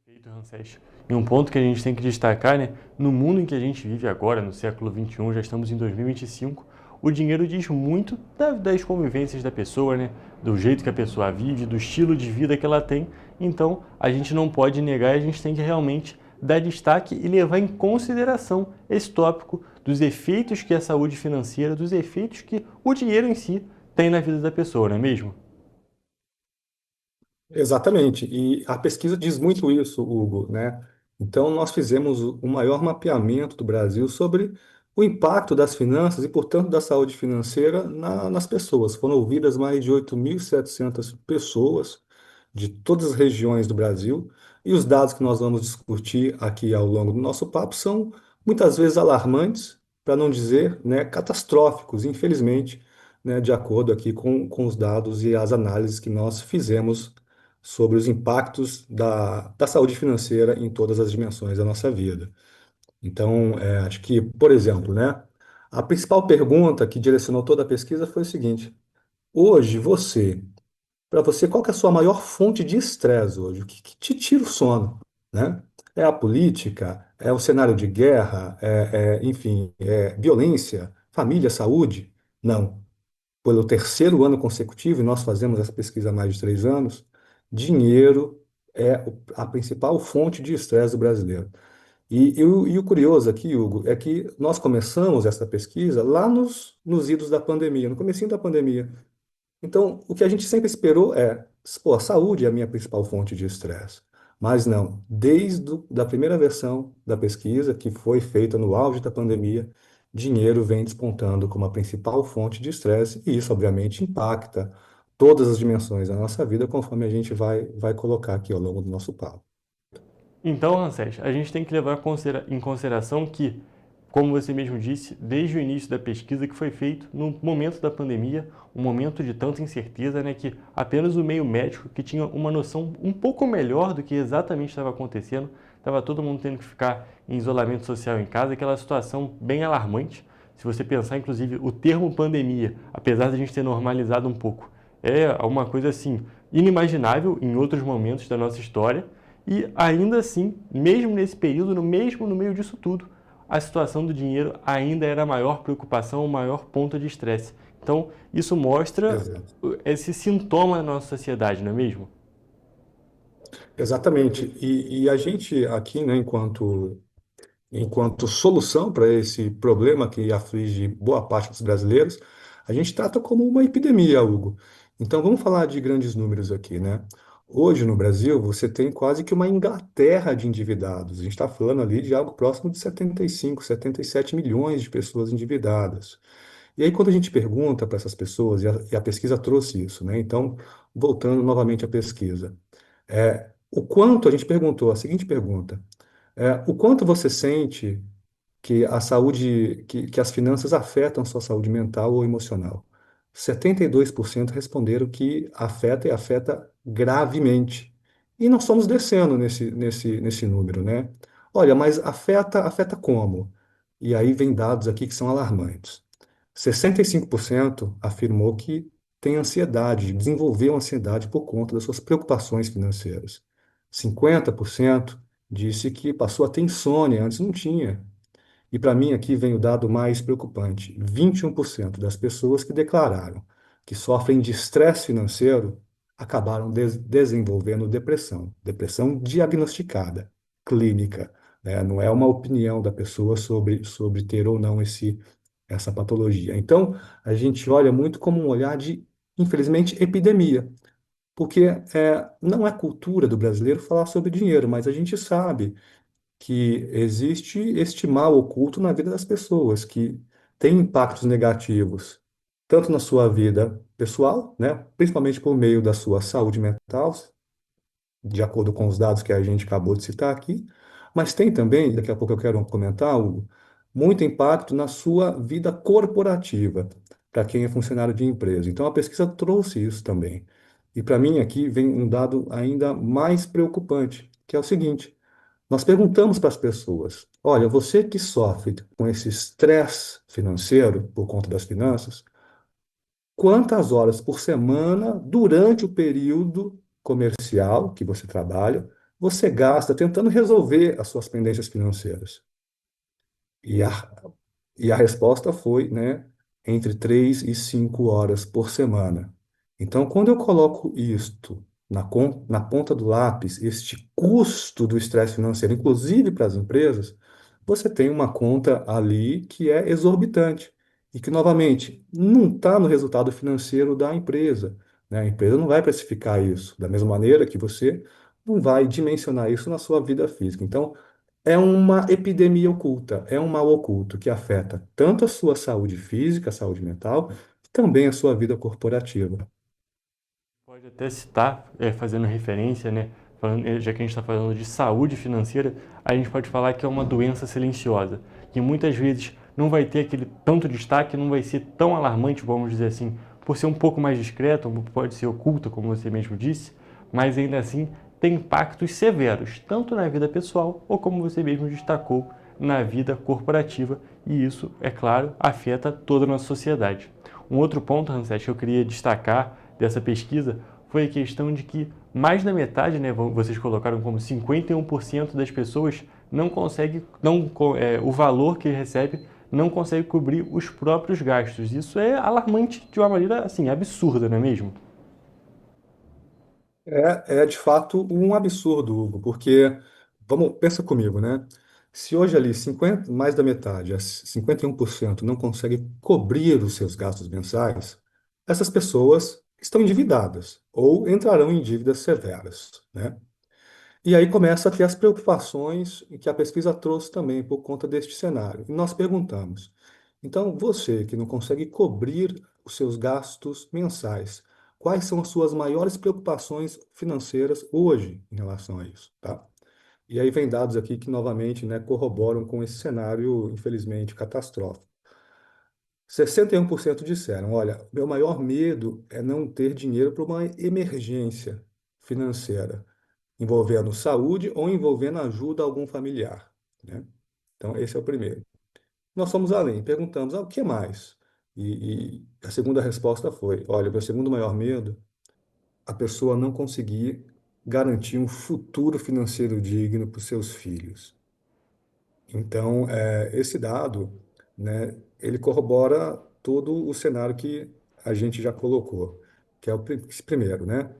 Perfeito, Ramsés. E um ponto que a gente tem que destacar, né? No mundo em que a gente vive agora, no século XXI, já estamos em 2025, o dinheiro diz muito das convivências da pessoa, né? Do jeito que a pessoa vive, do estilo de vida que ela tem. Então, a gente não pode negar, a gente tem que realmente dar destaque e levar em consideração esse tópico dos efeitos que a saúde financeira, dos efeitos que o dinheiro em si tem na vida da pessoa, não é mesmo? Exatamente, e a pesquisa diz muito isso, Hugo, né? Então, nós fizemos o maior mapeamento do Brasil sobre o impacto das finanças e, portanto, da saúde financeira nas pessoas. Foram ouvidas mais de 8.700 pessoas de todas as regiões do Brasil, e os dados que nós vamos discutir aqui ao longo do nosso papo são muitas vezes alarmantes, para não dizer, né, catastróficos, infelizmente, né, de acordo aqui com os dados e as análises que nós fizemos sobre os impactos da saúde financeira em todas as dimensões da nossa vida. Então, acho que, por exemplo, né, a principal pergunta que direcionou toda a pesquisa foi o seguinte: hoje, para você, qual que é a sua maior fonte de estresse hoje? O que te tira o sono, né? É a política? É o cenário de guerra? Enfim, violência? Família? Saúde? Não. Pelo terceiro ano consecutivo, e nós fazemos essa pesquisa há mais de 3 anos, dinheiro é a principal fonte de estresse do brasileiro. E o curioso aqui, Hugo, é que nós começamos essa pesquisa lá nos idos da pandemia, no comecinho da pandemia. Então, o que a gente sempre esperou a saúde é a minha principal fonte de estresse. Mas não, desde a primeira versão da pesquisa, que foi feita no auge da pandemia, dinheiro vem despontando como a principal fonte de estresse, e isso, obviamente, impacta todas as dimensões da nossa vida, conforme a gente vai colocar aqui ao longo do nosso papo. Então, Ramsés, a gente tem que levar em consideração que, como você mesmo disse, desde o início da pesquisa que foi feito no momento da pandemia, um momento de tanta incerteza, né, que apenas o meio médico, que tinha uma noção um pouco melhor do que exatamente estava acontecendo, estava todo mundo tendo que ficar em isolamento social em casa, aquela situação bem alarmante. Se você pensar, inclusive, o termo pandemia, apesar de a gente ter normalizado um pouco, é uma coisa assim inimaginável em outros momentos da nossa história, e ainda assim, mesmo nesse período, mesmo no meio disso tudo, a situação do dinheiro ainda era a maior preocupação, o maior ponto de estresse. Então, isso mostra Exato. esse sintoma na nossa sociedade, não é mesmo? Exatamente. E a gente aqui, né, enquanto solução para esse problema que aflige boa parte dos brasileiros, a gente trata como uma epidemia, Hugo. Então vamos falar de grandes números aqui, né? Hoje no Brasil você tem quase que uma Inglaterra de endividados. A gente está falando ali de algo próximo de 75, 77 milhões de pessoas endividadas. E aí quando a gente pergunta para essas pessoas, e a pesquisa trouxe isso, né? Então, voltando novamente à pesquisa, o quanto a gente perguntou, a seguinte pergunta: o quanto você sente que a saúde, que as finanças afetam sua saúde mental ou emocional? 72% responderam que afeta e afeta gravemente. E nós estamos descendo nesse número, né? Olha, mas afeta como? E aí vem dados aqui que são alarmantes. 65% afirmou que tem ansiedade, desenvolveu ansiedade por conta das suas preocupações financeiras. 50% disse que passou a ter insônia, antes não tinha. E para mim aqui vem o dado mais preocupante: 21% das pessoas que declararam que sofrem de estresse financeiro acabaram desenvolvendo depressão, depressão diagnosticada, clínica, né? Não é uma opinião da pessoa sobre ter ou não essa patologia. Então, a gente olha muito como um olhar de, infelizmente, epidemia, porque não é cultura do brasileiro falar sobre dinheiro, mas a gente sabe que existe este mal oculto na vida das pessoas, que tem impactos negativos, tanto na sua vida pessoal, né, principalmente por meio da sua saúde mental, de acordo com os dados que a gente acabou de citar aqui, mas tem também, daqui a pouco eu quero comentar, Hugo, muito impacto na sua vida corporativa, para quem é funcionário de empresa. Então a pesquisa trouxe isso também. E para mim aqui vem um dado ainda mais preocupante, que é o seguinte: nós perguntamos para as pessoas: olha, você que sofre com esse estresse financeiro por conta das finanças, quantas horas por semana, durante o período comercial que você trabalha, você gasta tentando resolver as suas pendências financeiras? E a, e a resposta foi, né, entre 3 e 5 horas por semana. Então, quando eu coloco isto na ponta do lápis, este custo do estresse financeiro, inclusive para as empresas, você tem uma conta ali que é exorbitante e que, novamente, não está no resultado financeiro da empresa, né? A empresa não vai precificar isso da mesma maneira que você não vai dimensionar isso na sua vida física. Então, é uma epidemia oculta, é um mal oculto que afeta tanto a sua saúde física, a saúde mental, e também a sua vida corporativa. Pode até citar, fazendo referência, né, já que a gente está falando de saúde financeira, a gente pode falar que é uma doença silenciosa, que muitas vezes não vai ter aquele tanto destaque, não vai ser tão alarmante, vamos dizer assim, por ser um pouco mais discreta, pode ser oculta, como você mesmo disse, mas ainda assim tem impactos severos, tanto na vida pessoal ou, como você mesmo destacou, na vida corporativa, e isso, é claro, afeta toda a nossa sociedade. Um outro ponto, Hanset, que eu queria destacar dessa pesquisa foi a questão de que mais da metade, né, vocês colocaram como 51% das pessoas não consegue, o valor que recebe não consegue cobrir os próprios gastos. Isso é alarmante de uma maneira assim, absurda, não é mesmo? É de fato um absurdo, Hugo, porque, pensa comigo, né? Se hoje ali mais da metade, 51%, não consegue cobrir os seus gastos mensais, essas pessoas estão endividadas ou entrarão em dívidas severas, né? E aí começa a ter as preocupações que a pesquisa trouxe também por conta deste cenário. E nós perguntamos: então, você que não consegue cobrir os seus gastos mensais, quais são as suas maiores preocupações financeiras hoje em relação a isso, tá? E aí vem dados aqui que novamente, né, corroboram com esse cenário, infelizmente, catastrófico. 61% disseram: olha, meu maior medo é não ter dinheiro para uma emergência financeira, envolvendo saúde ou envolvendo ajuda a algum familiar, né? Então, esse é o primeiro. Nós fomos além, perguntamos: o que mais? E a segunda resposta foi: olha, meu segundo maior medo, a pessoa não conseguir garantir um futuro financeiro digno para os seus filhos. Então, esse dado, né, ele corrobora todo o cenário que a gente já colocou, que é o primeiro, né?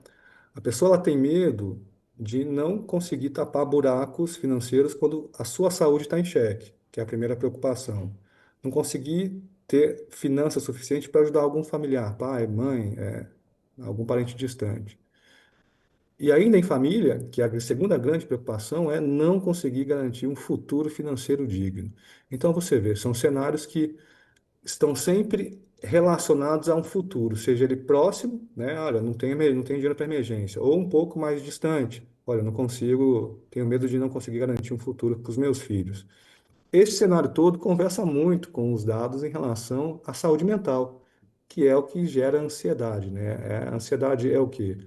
A pessoa ela tem medo de não conseguir tapar buracos financeiros quando a sua saúde está em xeque, que é a primeira preocupação. Não conseguir ter finanças suficientes para ajudar algum familiar, pai, mãe, algum parente distante. E ainda em família, que a segunda grande preocupação é não conseguir garantir um futuro financeiro digno. Então você vê, são cenários que estão sempre relacionados a um futuro, seja ele próximo, né? Olha, não tenho dinheiro para emergência, ou um pouco mais distante. Olha, não consigo, tenho medo de não conseguir garantir um futuro para os meus filhos. Esse cenário todo conversa muito com os dados em relação à saúde mental, que é o que gera ansiedade, né? A ansiedade é o quê?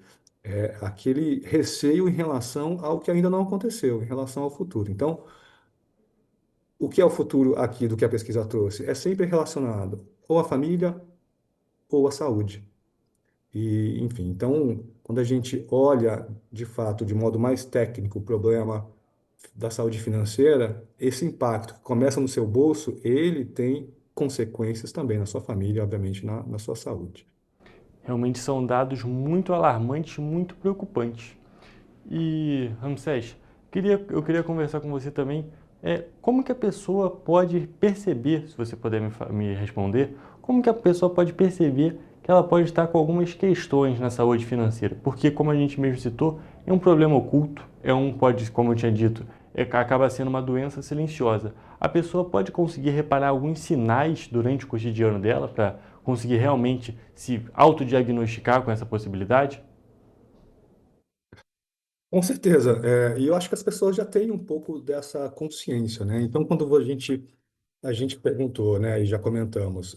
É aquele receio em relação ao que ainda não aconteceu, em relação ao futuro. Então, o que é o futuro aqui do que a pesquisa trouxe? É sempre relacionado ou à família ou à saúde. E, enfim, então, quando a gente olha, de fato, de modo mais técnico, o problema da saúde financeira, esse impacto que começa no seu bolso, ele tem consequências também na sua família, obviamente, na sua saúde. Realmente são dados muito alarmantes, muito preocupantes. E, Ramsés, eu queria conversar com você também, como que a pessoa pode perceber, se você puder me responder, como que a pessoa pode perceber que ela pode estar com algumas questões na saúde financeira? Porque, como a gente mesmo citou, é um problema oculto, como eu tinha dito, acaba sendo uma doença silenciosa. A pessoa pode conseguir reparar alguns sinais durante o cotidiano dela para conseguir realmente se autodiagnosticar com essa possibilidade? Com certeza, e eu acho que as pessoas já têm um pouco dessa consciência, né? Então, quando a gente perguntou, né, e já comentamos,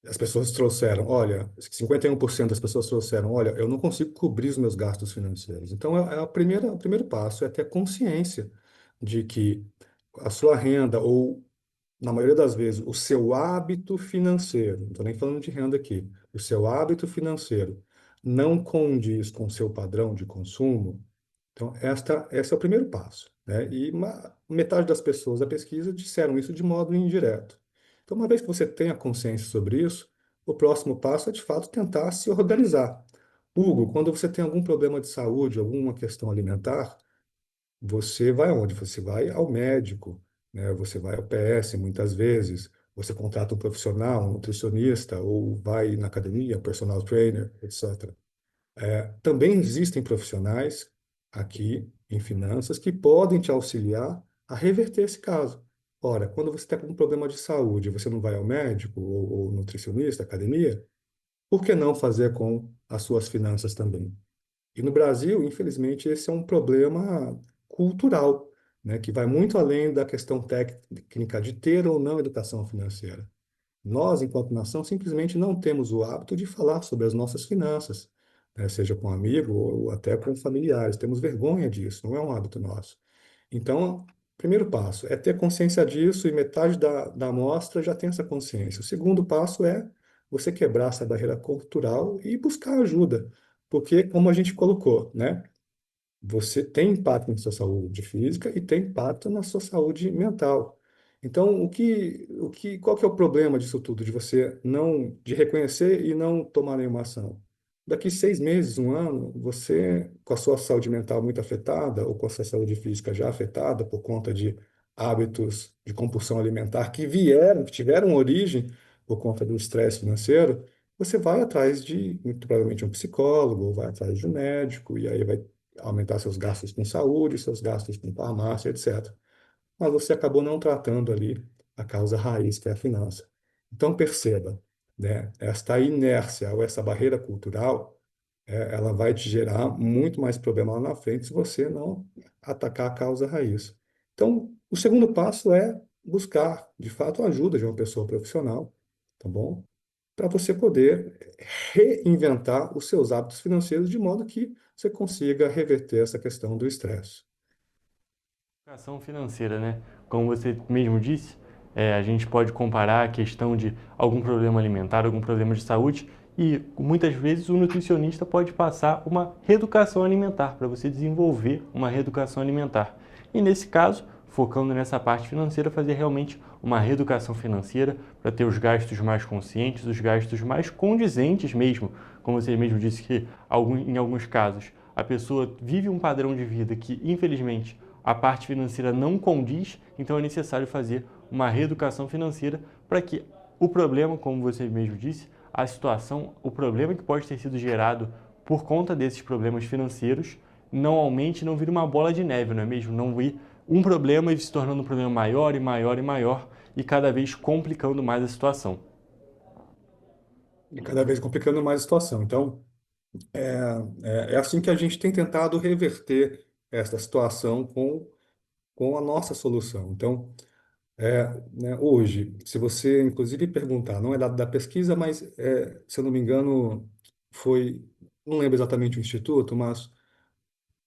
as pessoas trouxeram, olha, 51% das pessoas trouxeram, olha, eu não consigo cobrir os meus gastos financeiros. Então, o primeiro passo é ter consciência de que a sua renda ou, na maioria das vezes, o seu hábito financeiro, não estou nem falando de renda aqui, o seu hábito financeiro não condiz com o seu padrão de consumo. Então, esse é o primeiro passo, né? E metade das pessoas da pesquisa disseram isso de modo indireto. Então, uma vez que você tenha consciência sobre isso, o próximo passo é, de fato, tentar se organizar. Hugo, quando você tem algum problema de saúde, alguma questão alimentar, você vai aonde? Você vai ao médico, né? Você vai ao PS muitas vezes, você contrata um profissional, um nutricionista, ou vai na academia, personal trainer, etc. Também existem profissionais aqui em finanças que podem te auxiliar a reverter esse caso. Ora, quando você está com um problema de saúde, você não vai ao médico ou nutricionista, academia, por que não fazer com as suas finanças também? E no Brasil, infelizmente, esse é um problema cultural, né, que vai muito além da questão técnica de ter ou não educação financeira. Nós, enquanto nação, simplesmente não temos o hábito de falar sobre as nossas finanças, né, seja com um amigo ou até com familiares. Temos vergonha disso, não é um hábito nosso. Então, primeiro passo é ter consciência disso, e metade da amostra já tem essa consciência. O segundo passo é você quebrar essa barreira cultural e buscar ajuda, porque, como a gente colocou, né, você tem impacto na sua saúde física e tem impacto na sua saúde mental. Então, qual que é o problema disso tudo, de reconhecer e não tomar nenhuma ação? Daqui 6 meses, 1 ano, você, com a sua saúde mental muito afetada, ou com a sua saúde física já afetada por conta de hábitos de compulsão alimentar que tiveram origem por conta do estresse financeiro, você vai atrás de, muito provavelmente, um psicólogo, ou vai atrás de um médico, e aí vai aumentar seus gastos com saúde, seus gastos com farmácia, etc. Mas você acabou não tratando ali a causa raiz, que é a finança. Então, perceba, né, esta inércia ou essa barreira cultural, ela vai te gerar muito mais problema lá na frente se você não atacar a causa raiz. Então, o segundo passo é buscar, de fato, a ajuda de uma pessoa profissional, tá bom? Para você poder reinventar os seus hábitos financeiros de modo que você consiga reverter essa questão do estresse. Educação financeira, né? Como você mesmo disse, a gente pode comparar a questão de algum problema alimentar, algum problema de saúde, e muitas vezes o nutricionista pode passar uma reeducação alimentar, para você desenvolver uma reeducação alimentar. E nesse caso, focando nessa parte financeira, fazer realmente uma reeducação financeira para ter os gastos mais conscientes, os gastos mais condizentes mesmo. Como você mesmo disse que em alguns casos a pessoa vive um padrão de vida que, infelizmente, a parte financeira não condiz, então é necessário fazer uma reeducação financeira para que o problema, como você mesmo disse, a situação, o problema que pode ter sido gerado por conta desses problemas financeiros não aumente, não vire uma bola de neve, não é mesmo? Não vir um problema e se tornando um problema maior e maior e maior e cada vez complicando mais a situação. E cada vez complicando mais a situação. Então, é assim que a gente tem tentado reverter essa situação com a nossa solução. Então, né, hoje, se você inclusive perguntar, não é dado da pesquisa, mas se eu não me engano, não lembro exatamente o instituto, mas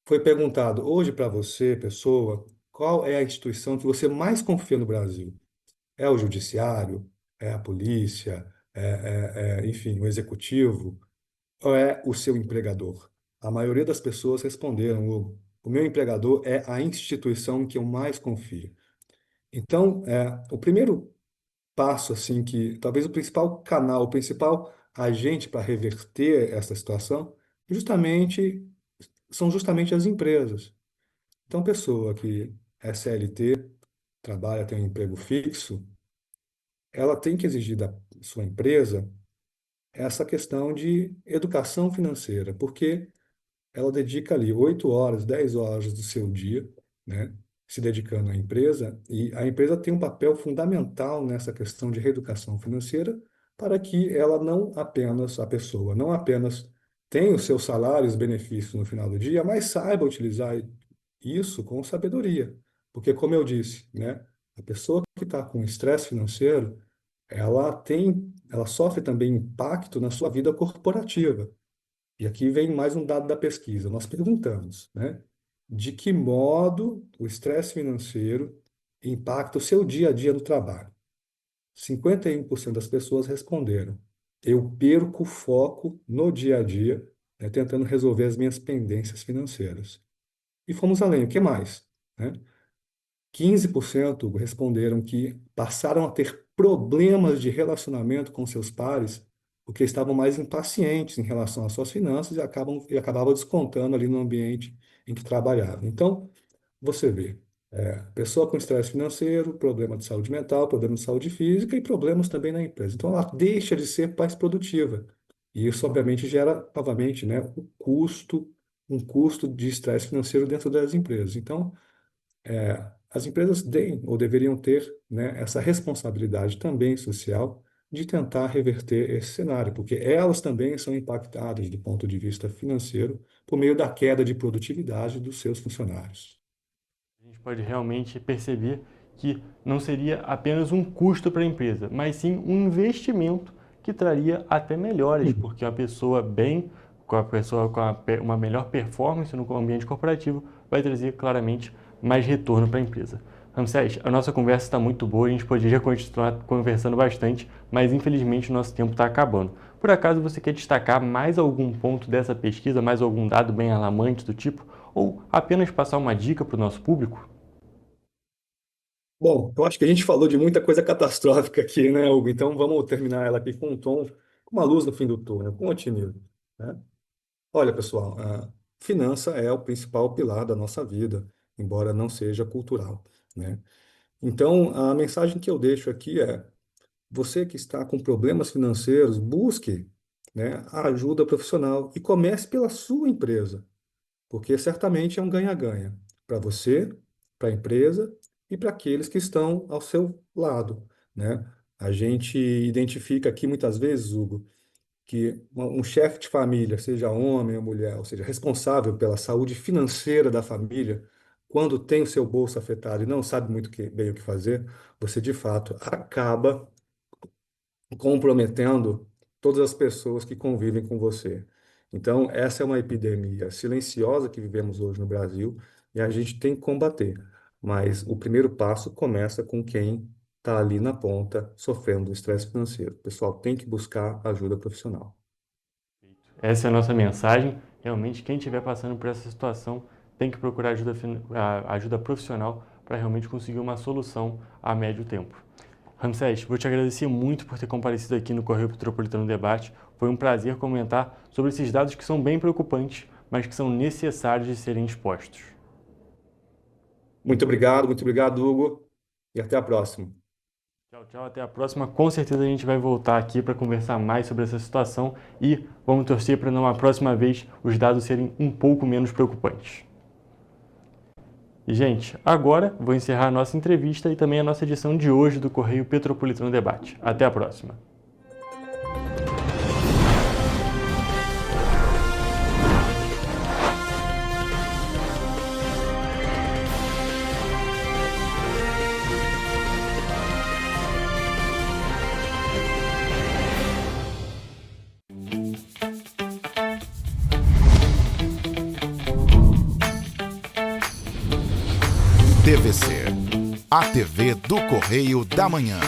foi perguntado hoje para você, pessoa, qual é a instituição que você mais confia no Brasil? É o judiciário? É a polícia? Enfim, o executivo? Ou é o seu empregador? A maioria das pessoas responderam: o meu empregador é a instituição em que eu mais confio. Então, o primeiro passo, assim, que talvez o principal canal, o principal agente para reverter essa situação, são justamente as empresas. Então, pessoa que é CLT, trabalha, tem um emprego fixo, ela tem que exigir da sua empresa essa questão de educação financeira, porque ela dedica ali 8 horas, 10 horas do seu dia, né, se dedicando à empresa, e a empresa tem um papel fundamental nessa questão de reeducação financeira para que ela a pessoa não apenas tenha os seus salários e benefícios no final do dia, mas saiba utilizar isso com sabedoria. Porque, como eu disse, né, a pessoa que está com estresse financeiro, ela sofre também impacto na sua vida corporativa. E aqui vem mais um dado da pesquisa. Nós perguntamos, né, de que modo o estresse financeiro impacta o seu dia a dia no trabalho. 51% das pessoas responderam: eu perco o foco no dia a dia, né, tentando resolver as minhas pendências financeiras. E fomos além. O que mais? Né? 15% responderam que passaram a ter problemas de relacionamento com seus pares porque estavam mais impacientes em relação às suas finanças e acabavam descontando ali no ambiente em que trabalhavam. Então, você vê, pessoa com estresse financeiro, problema de saúde mental, problema de saúde física e problemas também na empresa. Então, ela deixa de ser mais produtiva. E isso, obviamente, gera, novamente, né, um custo de estresse financeiro dentro das empresas. Então, as empresas têm ou deveriam ter, né, essa responsabilidade também social de tentar reverter esse cenário, porque elas também são impactadas do ponto de vista financeiro por meio da queda de produtividade dos seus funcionários. A gente pode realmente perceber que não seria apenas um custo para a empresa, mas sim um investimento que traria até melhores, porque a pessoa com uma melhor performance no ambiente corporativo vai trazer claramente mais retorno para a empresa. Ramsés, a nossa conversa está muito boa, a gente poderia continuar conversando bastante, mas infelizmente o nosso tempo está acabando. Por acaso você quer destacar mais algum ponto dessa pesquisa, mais algum dado bem alarmante do tipo, ou apenas passar uma dica para o nosso público? Bom, eu acho que a gente falou de muita coisa catastrófica aqui, né, Hugo? Então vamos terminar ela aqui com um tom, com uma luz no fim do túnel, com otimismo, né? Olha, pessoal, a finança é o principal pilar da nossa vida, embora não seja cultural, né? Então, a mensagem que eu deixo aqui é: você que está com problemas financeiros, busque, né, a ajuda profissional e comece pela sua empresa, porque certamente é um ganha-ganha para você, para a empresa e para aqueles que estão ao seu lado, né? A gente identifica aqui muitas vezes, Hugo, que um chefe de família, seja homem ou mulher, ou seja, responsável pela saúde financeira da família, quando tem o seu bolso afetado e não sabe muito bem o que fazer, você de fato acaba comprometendo todas as pessoas que convivem com você. Então, essa é uma epidemia silenciosa que vivemos hoje no Brasil e a gente tem que combater. Mas o primeiro passo começa com quem está ali na ponta sofrendo do estresse financeiro. O pessoal tem que buscar ajuda profissional. Essa é a nossa mensagem. Realmente, quem estiver passando por essa situação tem que procurar ajuda profissional para realmente conseguir uma solução a médio tempo. Ramsés, vou te agradecer muito por ter comparecido aqui no Correio Petropolitano Debate. Foi um prazer comentar sobre esses dados que são bem preocupantes, mas que são necessários de serem expostos. Muito obrigado, Hugo, e até a próxima. Tchau, até a próxima. Com certeza a gente vai voltar aqui para conversar mais sobre essa situação e vamos torcer para numa próxima vez os dados serem um pouco menos preocupantes. E, gente, agora vou encerrar a nossa entrevista e também a nossa edição de hoje do Correio Petropolitano Debate. Até a próxima. TVC, a TV do Correio da Manhã.